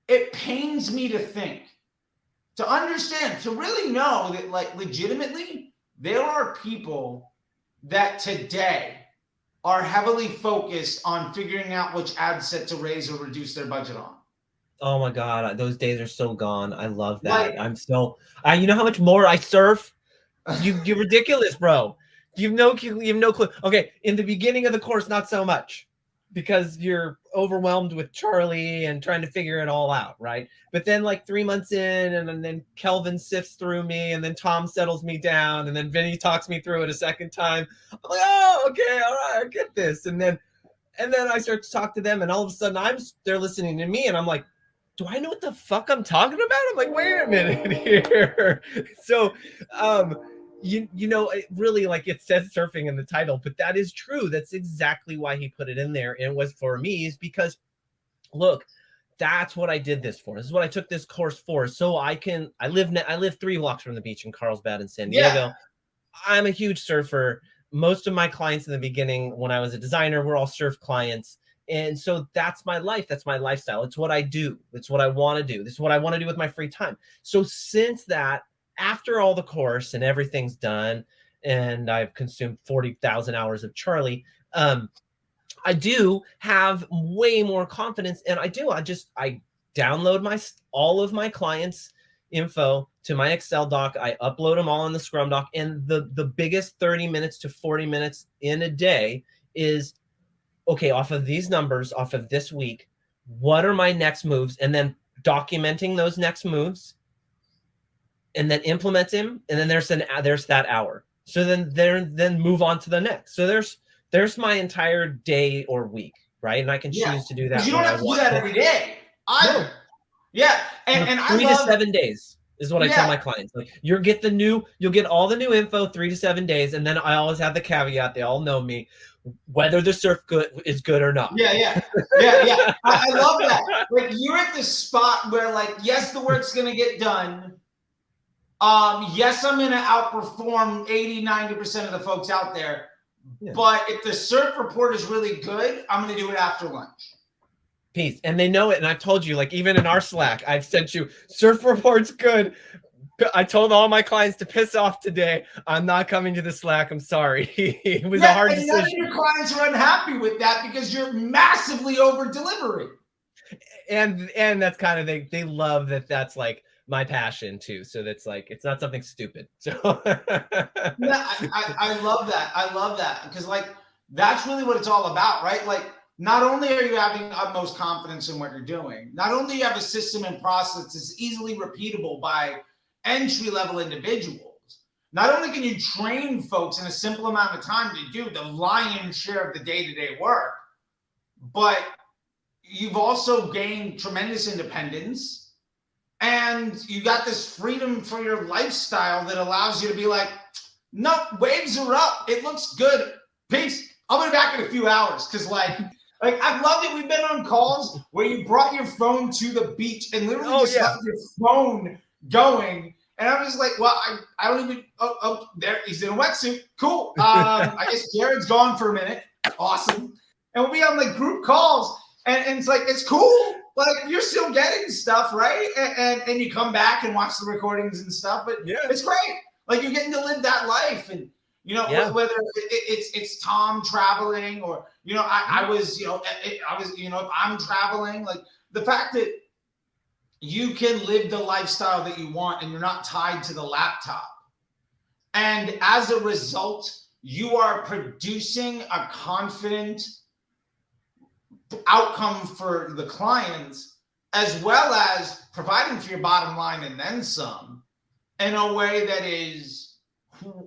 it pains me to think, to understand, to really know that, like, legitimately, there are people that today are heavily focused on figuring out which ad set to raise or reduce their budget on. Oh my God, those days are so gone. I love Like, that. You know how much more I surf? You're ridiculous, bro. You have no clue. Okay, in the beginning of the course, not so much, because you're overwhelmed with Charlie and trying to figure it all out, right? But then, like 3 months in, and then Kelvin sifts through me, and then Tom settles me down, and then Vinny talks me through it a second time. I'm like, oh, okay, all right, I get this. And then I start to talk to them, and all of a sudden they're listening to me, and I'm like, do I know what the fuck I'm talking about? I'm like, wait a minute here. So, you know, it really, like, it says surfing in the title, but that is true. That's exactly why he put it in there. And it was for me, is because, look, that's what I did this for. This is what I took this course for. So I live 3 blocks from the beach in Carlsbad in San Diego. yeah. I'm a huge surfer. Most of my clients in the beginning, when I was a designer, were all surf clients. And so that's my life. That's my lifestyle. It's what I do. It's what I want to do. This is what I want to do with my free time. So since that, after all the course and everything's done, and I've consumed 40,000 hours of Charlie, I do have way more confidence. And I download all of my clients' info to my Excel doc. I upload them all in the Scrum doc. And the biggest 30 minutes to 40 minutes in a day is, okay, off of these numbers, off of this week, what are my next moves? And then documenting those next moves, and then implement them. And then there's that hour. So then move on to the next. So there's my entire day or week, right? And I can choose to do that. You don't have to do that every day either. No. Yeah. And 3 to 7 days is what I tell my clients. Like, you'll get all the new info 3 to 7 days. And then I always have the caveat, they all know me, whether the surf is good or not. Yeah. I love that. Like, you're at the spot where, like, yes, the work's going to get done. Yes, I'm going to outperform 80-90% of the folks out there. Yeah. But if the surf report is really good, I'm going to do it after lunch. Peace. And they know it. And I've told you, like, even in our Slack, I've sent you, surf report's good. I told all my clients to piss off today. I'm not coming to the Slack. I'm sorry. It was a hard decision. None of your clients are unhappy with that because you're massively over delivering. And that's kind of, they love that. That's like my passion too. So that's like, it's not something stupid. So yeah, I love that. I love that because, like, that's really what it's all about, right? Like, not only are you having utmost confidence in what you're doing, not only do you have a system and process that's easily repeatable by entry-level individuals, not only can you train folks in a simple amount of time to do the lion's share of the day-to-day work, but you've also gained tremendous independence, and you got this freedom for your lifestyle that allows you to be like, no, waves are up. It looks good. Peace. I'll be back in a few hours. Because, like I love it. We've been on calls where you brought your phone to the beach and literally left your phone going. And I was like, well, I don't even, there, he's in a wetsuit. Cool. I guess Jered's gone for a minute. Awesome. And we'll be on, like, group calls. And it's like, it's cool. Like, you're still getting stuff, right? And you come back and watch the recordings and stuff. But it's great. Like, you're getting to live that life. And, you know, whether it's Tom traveling or, you know, I was, if I'm traveling, like, the fact that you can live the lifestyle that you want and you're not tied to the laptop. And as a result, you are producing a confident outcome for the clients, as well as providing for your bottom line and then some, in a way that is,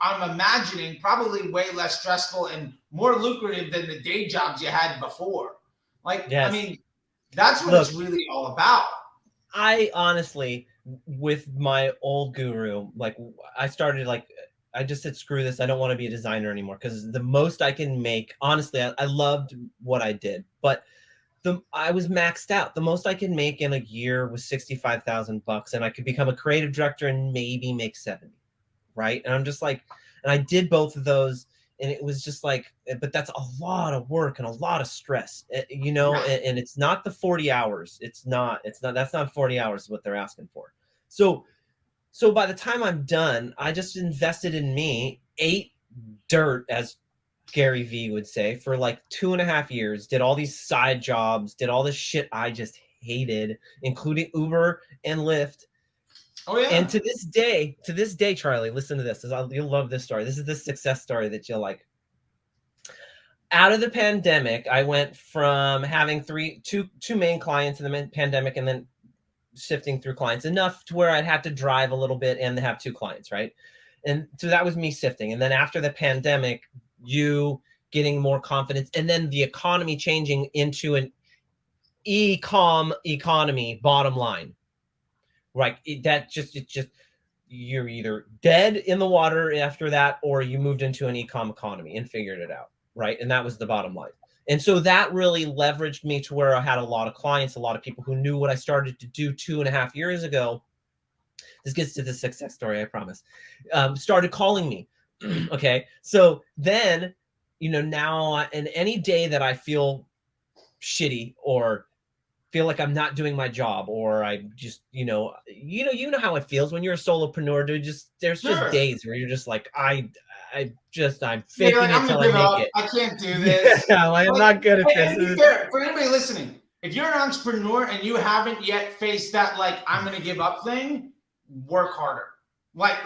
I'm imagining, probably way less stressful and more lucrative than the day jobs you had before. Like, I mean, that's what it's really all about. I honestly, with my old guru, like, I started, like, I just said, screw this. I don't want to be a designer anymore, because the most I can make, honestly, I loved what I did, but I was maxed out. The most I could make in a year was $65,000, and I could become a creative director and maybe make 70, right? And I'm just like, and I did both of those And it was just like, but that's a lot of work and a lot of stress, you know, and it's not the 40 hours. That's not 40 hours what they're asking for. So by the time I'm done, I just invested in me, ate dirt, as Gary Vee would say, for like 2.5 years, did all these side jobs, did all this shit I just hated, including Uber and Lyft. Oh yeah. And to this day, Charlie, listen to this. You'll love this story. This is the success story that you'll like. Out of the pandemic, I went from having two main clients in the pandemic, and then sifting through clients enough to where I'd have to drive a little bit and have 2 clients, right? And so that was me sifting. And then after the pandemic, you getting more confidence, and then the economy changing into an e-com economy, bottom line, right? It's just you're either dead in the water after that, or you moved into an e-com economy and figured it out, right? And that was the bottom line. And so that really leveraged me to where I had a lot of clients, a lot of people who knew what I started to do 2.5 years ago. This gets to the success story, I promise. Started calling me. Okay. So then, you know, now, and any day that I feel shitty or feel like I'm not doing my job, or I just, you know how it feels when you're a solopreneur, dude. There's just days where you're just like, I'm faking like, it till I make it. I can't do this. Yeah, I'm not good at this. And be fair, for anybody listening, if you're an entrepreneur and you haven't yet faced that, like, I'm going to give up thing, work harder. Like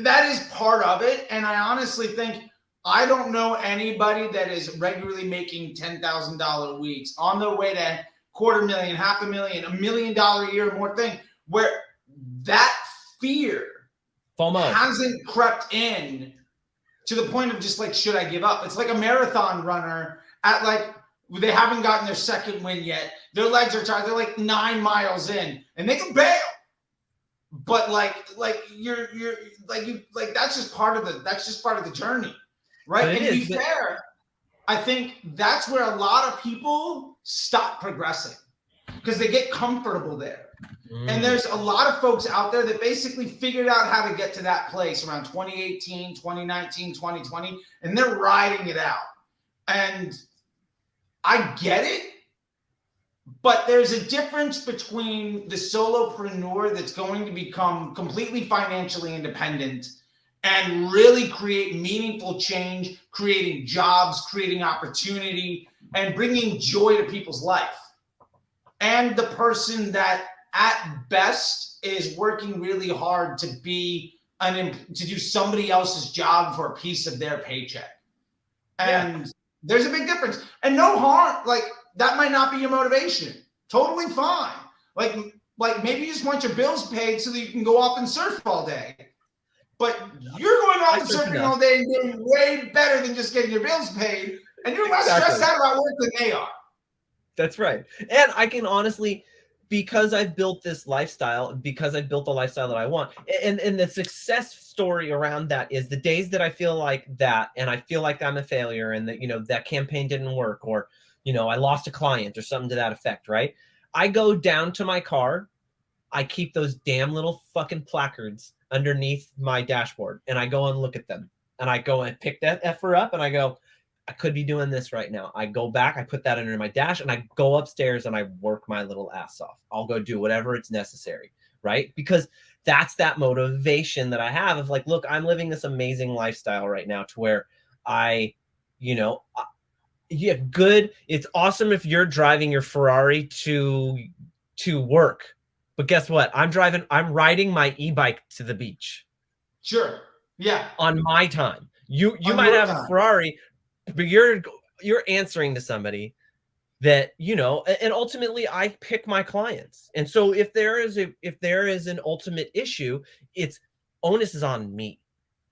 that is part of it. And I honestly think, I don't know anybody that is regularly making $10,000 weeks on their way to $250,000, $500,000, $1 million a year or more thing, where that fear FOMO hasn't crept in to the point of just like, should I give up? It's like a marathon runner at like, they haven't gotten their second win yet. Their legs are tired. They're like 9 miles in and they can bail. But you're that's just part of the journey. Right. And to be fair, I think that's where a lot of people stop progressing because they get comfortable there. And there's a lot of folks out there that basically figured out how to get to that place around 2018, 2019, 2020, and they're riding it out. And I get it, but there's a difference between the solopreneur that's going to become completely financially independent and really create meaningful change, creating jobs, creating opportunity, and bringing joy to people's life. And the person that at best is working really hard to do somebody else's job for a piece of their paycheck. And there's a big difference. And no harm, like that might not be your motivation. Totally fine. Like maybe you just want your bills paid so that you can go off and surf all day. But you're going off and surfing all day and doing way better than just getting your bills paid. And you're less stressed out about work than they are. That's right. And I can honestly, because I've built this lifestyle, because I've built the lifestyle that I want, and the success story around that is the days that I feel like that, and I feel like I'm a failure, and that, you know, that campaign didn't work, or, you know, I lost a client or something to that effect, right? I go down to my car, I keep those damn little fucking placards underneath my dashboard, and I go and look at them, and I go and pick that effer up, and I go, I could be doing this right now. I go back, I put that under my dash, and I go upstairs and I work my little ass off. I'll go do whatever it's necessary, right? Because that's that motivation that I have of like, look, I'm living this amazing lifestyle right now to where good. It's awesome if you're driving your Ferrari to work. But guess what? I'm riding my e-bike to the beach. Sure. Yeah. On my time. You might have a Ferrari, but you're answering to somebody that, you know, and ultimately I pick my clients. And so if there is an ultimate issue, it's onus is on me.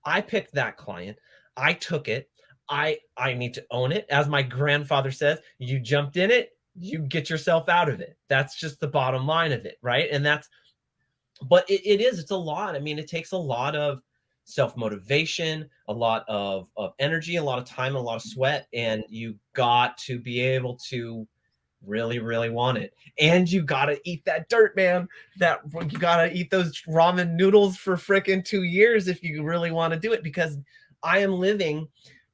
I picked that client. I took it. I need to own it. As my grandfather says, you jumped in it, you get yourself out of it. That's just the bottom line of it. Right. And but it's a lot. I mean, it takes a lot of self-motivation, a lot of energy, a lot of time, a lot of sweat, and you got to be able to really, really want it. And you got to eat that dirt, man. You got to eat those ramen noodles for frickin' 2 years if you really want to do it, because I am living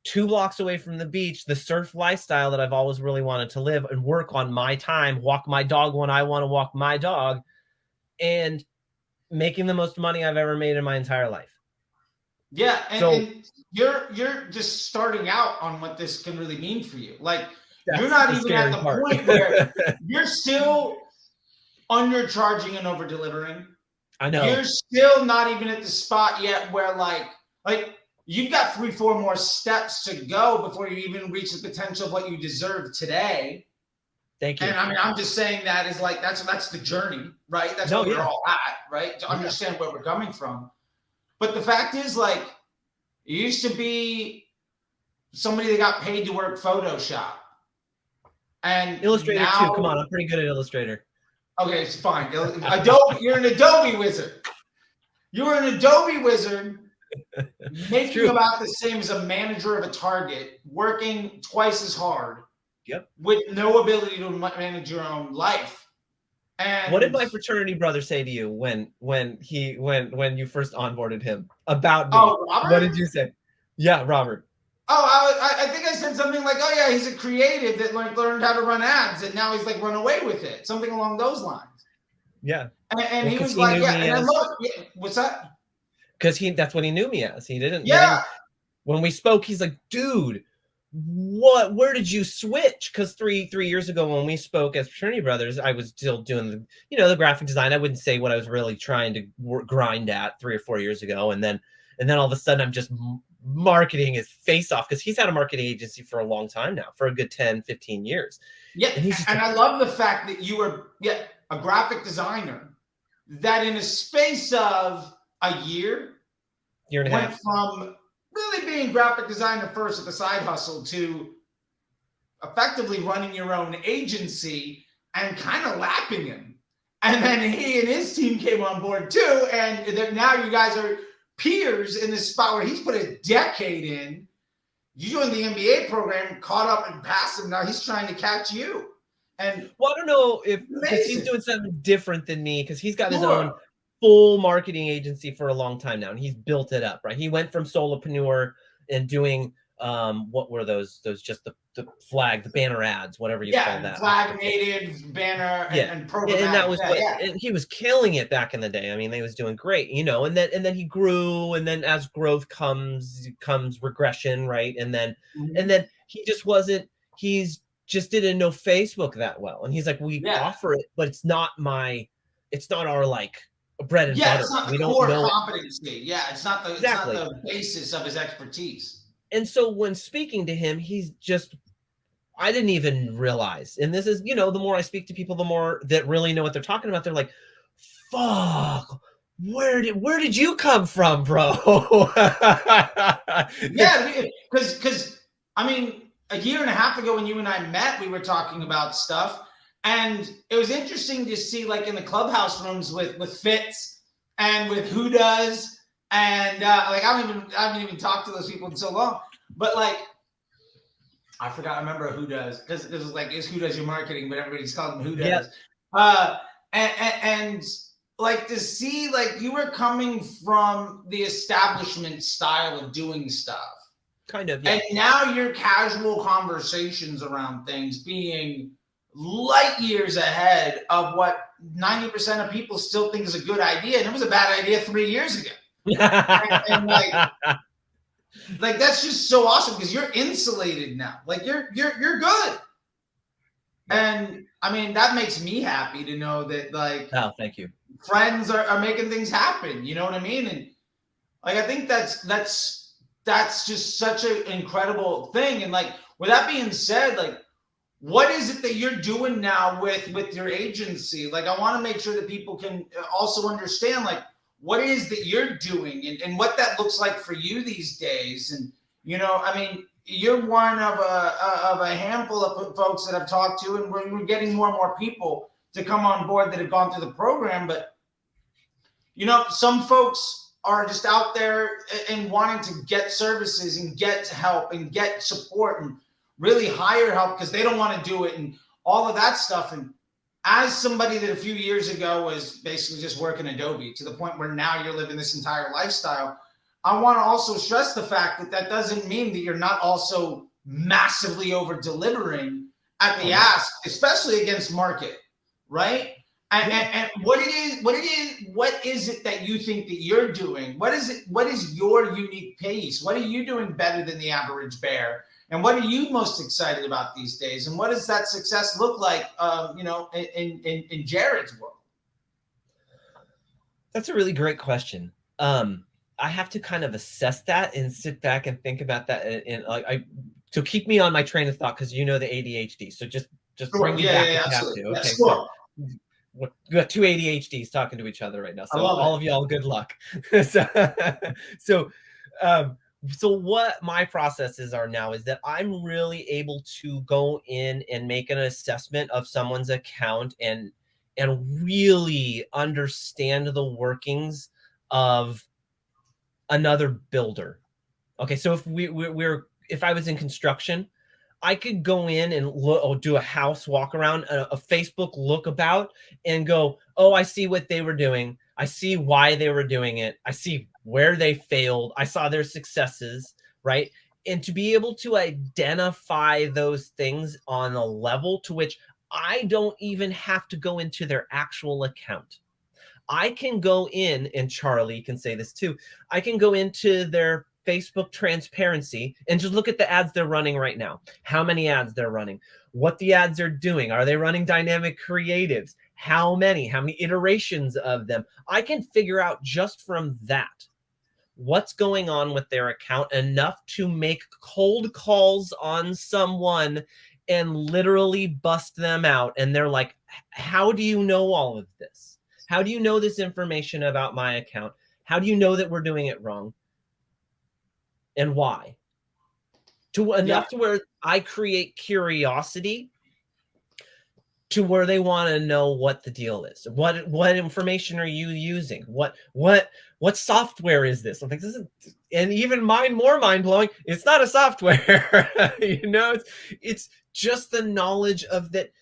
2 blocks away from the beach, the surf lifestyle that I've always really wanted to live and work on my time, walk my dog when I want to walk my dog, and making the most money I've ever made in my entire life. Yeah, and you're just starting out on what this can really mean for you. Like, you're not even at the point where you're still undercharging and over delivering. I know. You're still not even at the spot yet where like you've got 3-4 more steps to go before you even reach the potential of what you deserve today. Thank you. And I mean, I'm just saying that is like that's the journey, right? That's what we're all at, right? To understand where we're coming from. But the fact is, like, it used to be somebody that got paid to work Photoshop. And Illustrator now, too. Come on, I'm pretty good at Illustrator. Okay, it's fine. Adobe, you're an Adobe wizard. You're an Adobe wizard making about the same as a manager of a Target, working twice as hard. Yep. With no ability to manage your own life. And what did my fraternity brother say to you when you first onboarded him about me? Oh, Robert? What did you say? Yeah, Robert. Oh, I think I said something like, "Oh yeah, he's a creative that like learned how to run ads, and now he's like run away with it." Something along those lines. Yeah. And he was like, "Yeah." And I love it. Yeah. What's that? Because that's what he knew me as. He didn't. Yeah. When we spoke, he's like, "Dude, where did you switch?" Because three years ago when we spoke as fraternity brothers, I was still doing the graphic design. I wouldn't say what I was really trying to grind at 3 or 4 years ago, and then all of a sudden I'm just marketing his face off because he's had a marketing agency for a long time now, for a good 10-15 years. Yeah, and I love the fact that you were a graphic designer that in a space of a year and a went half from really being graphic designer first at the side hustle to effectively running your own agency and kind of lapping him. And then he and his team came on board too. And now you guys are peers in this spot where he's put a decade in. You joined the MBA program, caught up and passed him. Now he's trying to catch you. And well, I don't know if he's doing something different than me because he's got his own full marketing agency for a long time now, and he's built it up, right? He went from solopreneur and doing what were those just the flag, the banner ads, whatever you call that. Flag native banner and programmatic. And that was and he was killing it back in the day. I mean, he was doing great, and then he grew, and then as growth comes regression, right? And then he just wasn't, just didn't know Facebook that well. And he's like, we offer it, but it's not our like bread and butter. It's not the core competency. Yeah, it's not the basis of his expertise. And so when speaking to him, I didn't even realize. And this is, the more I speak to people, the more that really know what they're talking about. They're like, fuck, where did you come from, bro? Yeah, because I mean, a year and a half ago when you and I met, we were talking about stuff. And it was interesting to see, like, in the Clubhouse rooms with Fitz and with Who Does, and I haven't even talked to those people in so long. But like, I remember Who Does, because it was like, it's Who Does Your Marketing, but everybody's calling them Who Does. Yeah. And like to see, like, you were coming from the establishment style of doing stuff, kind of, yeah. And now your casual conversations around things being light years ahead of what 90% of people still think is a good idea, and it was a bad idea 3 years ago. and like that's just so awesome because you're insulated now. Like you're good. And I mean, that makes me happy to know that, like, oh, thank you. Friends are making things happen. You know what I mean? And like, I think that's just such an incredible thing. And like, with that being said, like, what is it that you're doing now with your agency? Like, I want to make sure that people can also understand, like, what it is that you're doing and what that looks like for you these days. And, I mean, you're one of a handful of folks that I've talked to, and we're getting more and more people to come on board that have gone through the program. But, some folks are just out there and wanting to get services and get help and get support and really hire help because they don't want to do it and all of that stuff. And as somebody that a few years ago was basically just working Adobe to the point where now you're living this entire lifestyle, I want to also stress the fact that that doesn't mean that you're not also massively over delivering at the ask, especially against market, right? And what is it that you think that you're doing? What is it? What is your unique pace? What are you doing better than the average bear? And what are you most excited about these days? And what does that success look like, in Jered's world? That's a really great question. I have to kind of assess that and sit back and think about that. And like, so keep me on my train of thought, because you know the ADHD. So just bring me back if you have to. Okay, so we got two ADHDs talking to each other right now. So all of y'all, good luck. So what my processes are now is that I'm really able to go in and make an assessment of someone's account and really understand the workings of another builder. Okay, so if I was in construction, I could go in and do a house walk around, a Facebook look about, and go, oh, I see what they were doing. I see why they were doing it. I see where they failed. I saw their successes, right? And to be able to identify those things on a level to which I don't even have to go into their actual account. I can go in, and Charlie can say this too, I can go into their Facebook transparency and just look at the ads they're running right now, how many ads they're running, what the ads are doing. Are they running dynamic creatives? How many iterations of them? I can figure out just from that what's going on with their account, enough to make cold calls on someone and literally bust them out. And they're like, how do you know all of this? How do you know this information about my account? How do you know that we're doing it wrong? And why? To enough to where I create curiosity to where they want to know what the deal is. What information are you using? What software is this? I'm like, this is, and even more mind blowing. It's not a software, it's just the knowledge of that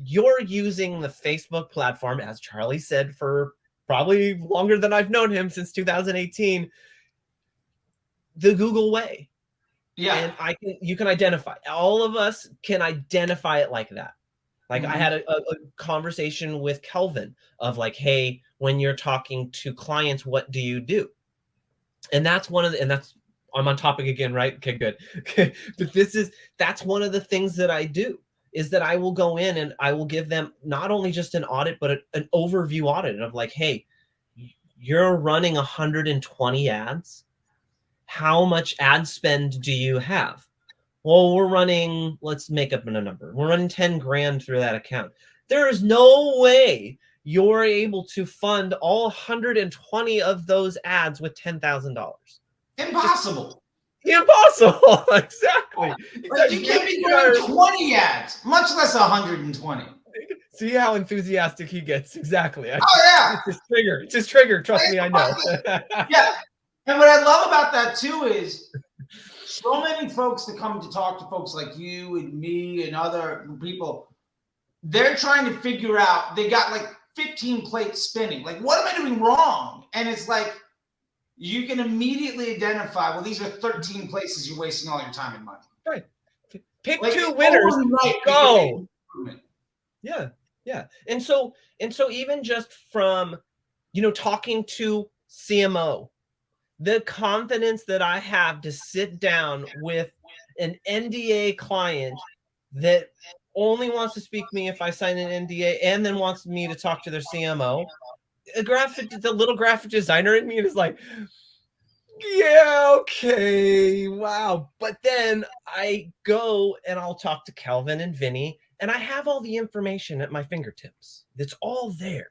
you're using the Facebook platform, as Charlie said, for probably longer than I've known him, since 2018, the Google way. Yeah. And you can identify, all of us can identify it like that. Like I had a conversation with Kelvin of like, hey, when you're talking to clients, what do you do? And that's I'm on topic again, right? Okay, good. Okay. But that's one of the things that I do, is that I will go in and I will give them not only just an audit, but an overview audit of like, hey, you're running 120 ads. How much ad spend do you have? Well, we're running, let's make up a number. We're running 10 grand through that account. There is no way you're able to fund all 120 of those ads with $10,000. Impossible. Impossible. Exactly. Like you can't be doing 20 ads, much less 120. See how enthusiastic he gets. Exactly. Yeah. It's his trigger. Trust me, I know. Yeah. And what I love about that too is so many folks that come to talk to folks like you and me and other people, they're trying to figure out, they got like 15 plates spinning. Like, what am I doing wrong? And it's like, you can immediately identify, well, these are 13 places you're wasting all your time and money. Right. Pick like, 2 winners. Go. Yeah. Yeah. And so even just from, talking to CMO, the confidence that I have to sit down with an NDA client that only wants to speak to me if I sign an NDA, and then wants me to talk to their CMO, the little graphic designer in me is like, yeah, okay, wow. But then I go and I'll talk to Kelvin and Vinny, and I have all the information at my fingertips. It's all there.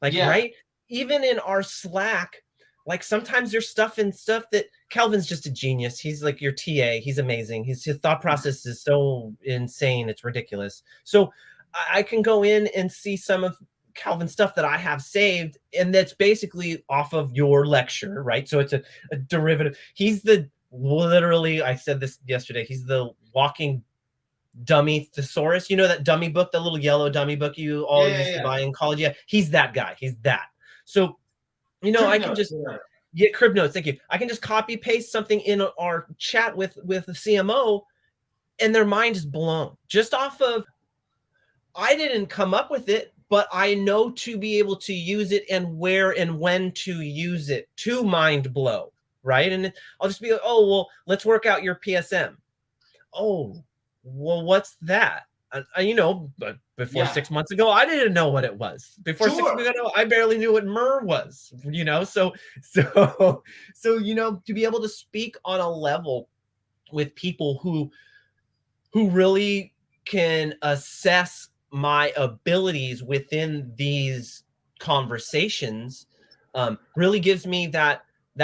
Like, right? Even in our Slack, like sometimes there's stuff that Kelvin's just a genius. He's like your TA. He's amazing. His thought process is so insane. It's ridiculous. So I can go in and see some of Kelvin's stuff that I have saved, and that's basically off of your lecture, right? So it's a derivative. He's literally, I said this yesterday, he's the walking dummy thesaurus. You know that dummy book, the little yellow dummy book you all used to buy in college? Yeah, he's that guy. He's that. So I can just Yeah, crib notes. Thank you. I can just copy paste something in our chat with the CMO, and their mind is blown just off of. I didn't come up with it, but I know to be able to use it and where and when to use it to mind blow, right? And I'll just be like, oh, well, let's work out your PSM. Oh, well, what's that? But before 6 months ago, I didn't know what it was. Before 6 months ago, I barely knew what MER was, so, to be able to speak on a level with people who really can assess my abilities within these conversations really gives me that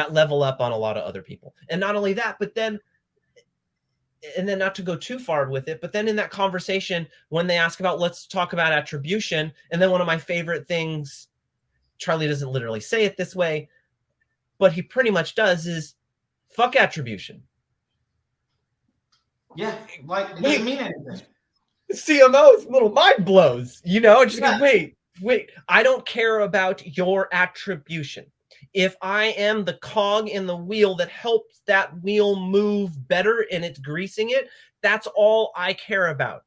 level up on a lot of other people. And not only that, but then not to go too far with it, but then in that conversation, when they ask about, let's talk about attribution, and then one of my favorite things, Charlie doesn't literally say it this way, but he pretty much does, is fuck attribution. Yeah, like it doesn't mean anything. CMO's little mind blows, just go, wait, I don't care about your attribution. If I am the cog in the wheel that helps that wheel move better and it's greasing it, that's all I care about.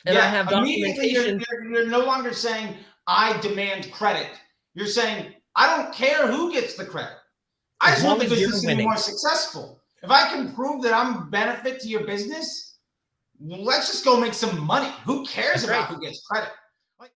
And I have documentation. You're no longer saying, I demand credit. You're saying, I don't care who gets the credit. I just want the business to be more successful. If I can prove that I'm a benefit to your business, let's just go make some money. Who cares about who gets credit?